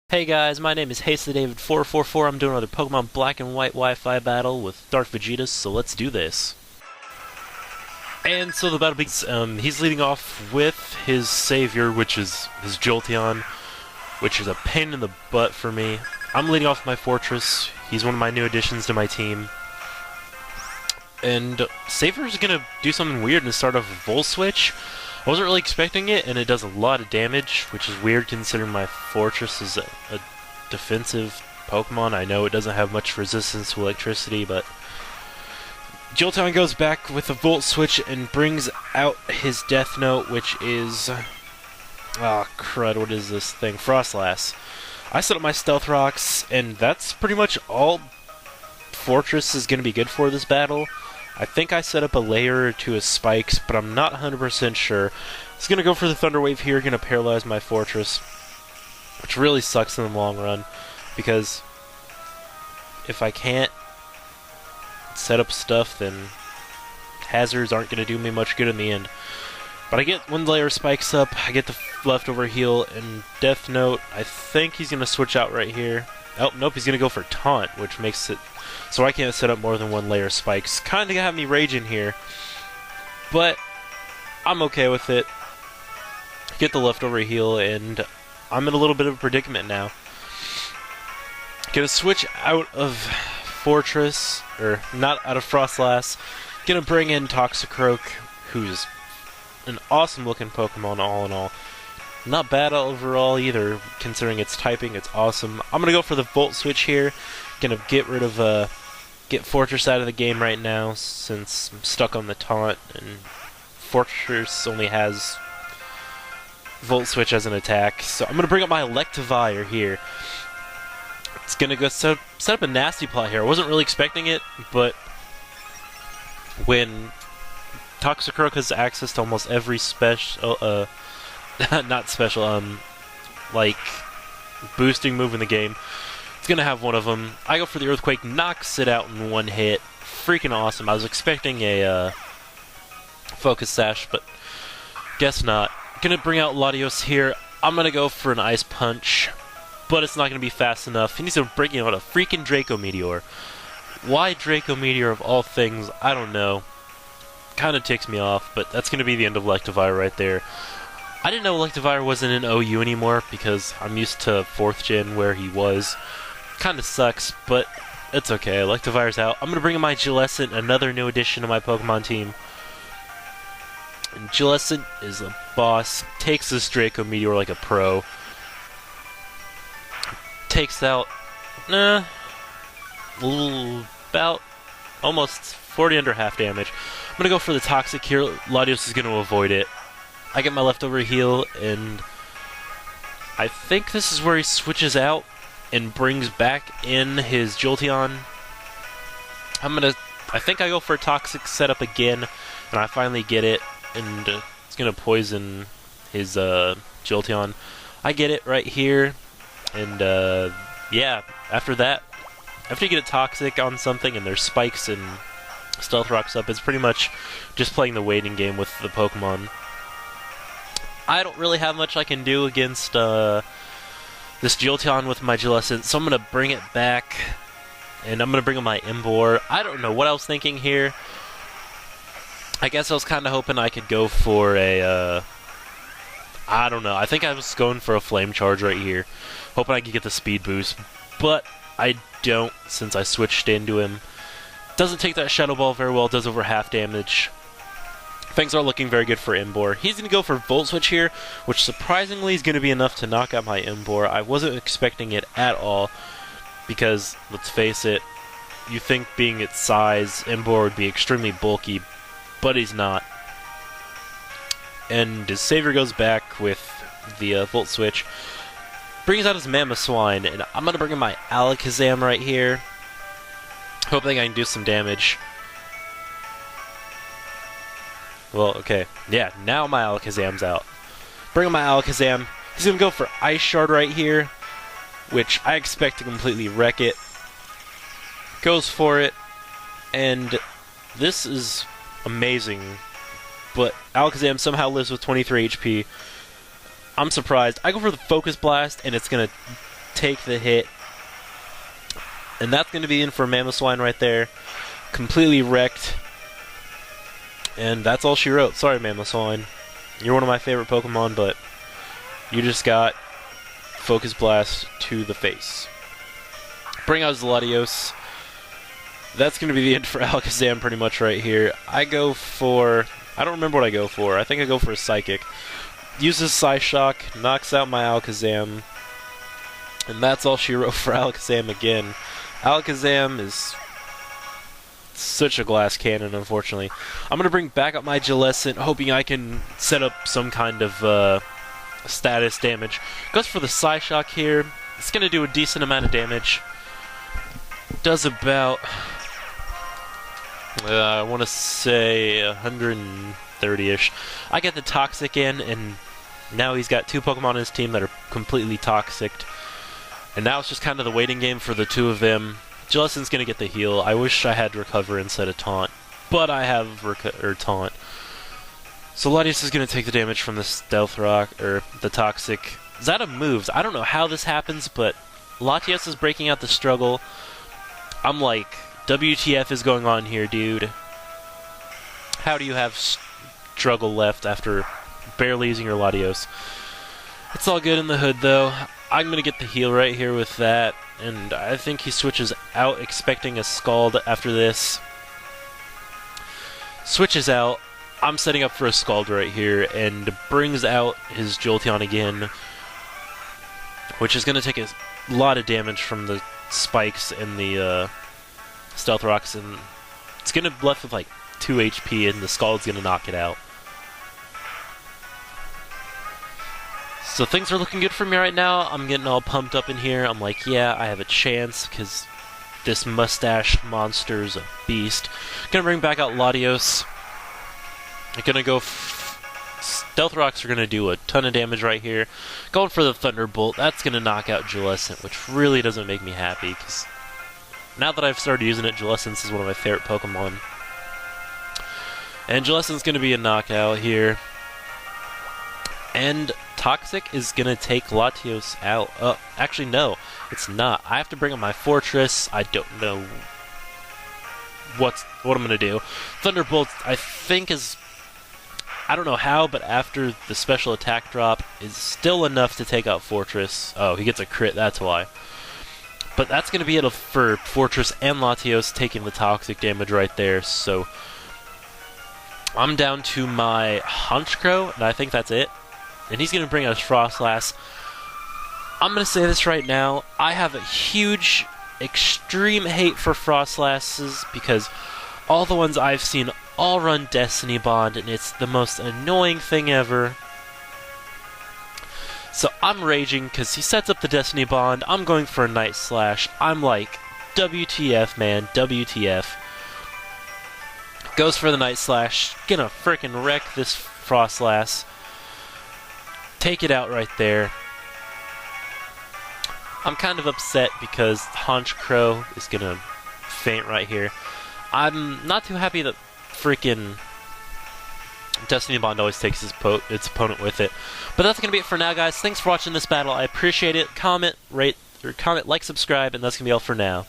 Hey guys, my name is HastetheDavid444. I'm doing another Pokemon Black and White Wi-Fi battle with Dark-Vegita, so let's do this. And so the battle begins. He's leading off with his savior, which is his Jolteon, which is a pain in the butt for me. I'm leading off with my Fortress. He's one of my new additions to my team. And Savior's gonna do something weird and start off a Volt Switch. I wasn't really expecting it, and it does a lot of damage, which is weird considering my Fortress is a defensive Pokemon. I know it doesn't have much resistance to electricity, but Jolteon goes back with a Volt Switch and brings out his Death Note, which is... oh, crud, what is this thing? Frostlass. I set up my Stealth Rocks, and that's pretty much all Fortress is going to be good for this battle. I think I set up a layer or two of spikes, but I'm not 100% sure. He's going to go for the Thunder Wave here, going to paralyze my Fortress, which really sucks in the long run, because if I can't set up stuff, then hazards aren't going to do me much good in the end. But I get one layer of spikes up, I get the leftover heal, and Death Note, I think he's going to switch out right here. Oh, nope, he's going to go for Taunt, which makes it so I can't set up more than one layer of spikes. Kinda got me raging here, but I'm okay with it. Get the leftover heal, and I'm in a little bit of a predicament now. Gonna switch out of Fortress, or not out of Frostlass. Gonna bring in Toxicroak, who's an awesome looking Pokemon all in all. Not bad overall either, considering its typing, it's awesome. I'm gonna go for the Volt Switch here. Gonna get rid of, get Fortress out of the game right now, since I'm stuck on the Taunt, and Fortress only has Volt Switch as an attack. So I'm gonna bring up my Electivire here. It's gonna go set up a nasty plot here. I wasn't really expecting it, but when Toxicroak has access to almost every special, not special, like, boosting move in the game, it's gonna have one of them. I go for the Earthquake, knocks it out in one hit. Freaking awesome. I was expecting a, Focus Sash, but guess not. Gonna bring out Latios here. I'm gonna go for an Ice Punch, but it's not gonna be fast enough. He needs to bring out a freaking Draco Meteor. Why Draco Meteor of all things? I don't know. Kinda ticks me off, but that's gonna be the end of Electivire right there. I didn't know Electivire wasn't in OU anymore, because I'm used to 4th gen where he was. Kinda sucks, but it's okay. Electivire's out. I'm gonna bring in my Gillescent, another new addition to my Pokemon team. And Gillescent is a boss. Takes this Draco Meteor like a pro. Takes out, about almost 40 under half damage. I'm gonna go for the Toxic here. Latios is gonna avoid it. I get my leftover heal, and I think this is where he switches out and brings back in his Jolteon. I think I go for a Toxic setup again, and I finally get it, and it's gonna poison his Jolteon. I get it right here, and yeah, after that, after you get a Toxic on something and there's spikes and Stealth Rocks up, it's pretty much just playing the waiting game with the Pokemon. I don't really have much I can do against this Jolteon with my Gillescent, so I'm going to bring it back, and I'm going to bring in my Emboar. I don't know what I was thinking here. I guess I was kind of hoping I could go for a, I don't know, I think I was going for a Flame Charge right here, hoping I could get the speed boost, but I don't, since I switched into him. Doesn't take that Shadow Ball very well, does over half damage. Things are looking very good for Emboar. He's going to go for Volt Switch here, which surprisingly is going to be enough to knock out my Emboar. I wasn't expecting it at all, because, let's face it, you think being its size, Emboar would be extremely bulky, but he's not. And his Savior goes back with the Volt Switch, brings out his Mamoswine, and I'm going to bring in my Alakazam right here, hoping I can do some damage. Well, okay. Yeah, now my Alakazam's out. Bring in my Alakazam. He's going to go for Ice Shard right here, which I expect to completely wreck it. Goes for it, and this is amazing, but Alakazam somehow lives with 23 HP. I'm surprised. I go for the Focus Blast, and it's going to take the hit. And that's going to be in for Mamoswine right there. Completely wrecked. And that's all she wrote. Sorry, Mamoswine. You're one of my favorite Pokemon, but you just got Focus Blast to the face. Bring out Latios. That's going to be the end for Alakazam pretty much right here. I go for... I don't remember what I go for. I think I go for a Psychic. Uses Psyshock, knocks out my Alakazam. And that's all she wrote for Alakazam again. Alakazam is such a glass cannon, unfortunately. I'm going to bring back up my Jellicent, hoping I can set up some kind of status damage. Goes for the Psyshock here. It's going to do a decent amount of damage. Does about... I want to say 130-ish. I get the Toxic in, and now he's got 2 Pokemon on his team that are completely Toxic. And now it's just kind of the waiting game for the 2 of them. Jellicent's going to get the heal. I wish I had Recover instead of Taunt, but I have Taunt. So Latios is going to take the damage from the Stealth Rock, or the Toxic. Zeta moves. I don't know how this happens, but Latios is breaking out the struggle. I'm like... WTF is going on here, dude? How do you have struggle left after barely using your Latios? It's all good in the hood, though. I'm going to get the heal right here with that, and I think he switches out expecting a Scald after this. Switches out. I'm setting up for a Scald right here, and brings out his Jolteon again, which is going to take a lot of damage from the spikes and the... Stealth Rocks, and it's going to be left with like 2 HP, and the Scald's going to knock it out. So things are looking good for me right now. I'm getting all pumped up in here. I'm like, yeah, I have a chance, because this mustache monster's a beast. Going to bring back out Latios. I'm going to go... Stealth Rocks are going to do a ton of damage right here. Going for the Thunderbolt. That's going to knock out Jellicent, which really doesn't make me happy, because... Now that I've started using it, Jellicent is one of my favorite Pokemon. And Jellicent's going to be a knockout here. And Toxic is going to take Latios out. Actually, no, it's not. I have to bring up my Fortress. I don't know what I'm going to do. Thunderbolt, I think, is... I don't know how, but after the special attack drop, is still enough to take out Fortress. Oh, he gets a crit, that's why. But that's going to be it for Fortress and Latios taking the Toxic damage right there, so... I'm down to my Honchkrow, and I think that's it. And he's going to bring us Frostlass. I'm going to say this right now, I have a huge, extreme hate for Frostlasses, because all the ones I've seen all run Destiny Bond, and it's the most annoying thing ever. So I'm raging because he sets up the Destiny Bond. I'm going for a Night Slash. I'm like, WTF, man, WTF. Goes for the Night Slash. Gonna frickin' wreck this Frostlass. Take it out right there. I'm kind of upset because Honchkrow is gonna faint right here. I'm not too happy that frickin' Destiny Bond always takes its opponent with it. But that's going to be it for now, guys. Thanks for watching this battle. I appreciate it. Comment, rate, like, subscribe, and that's going to be all for now.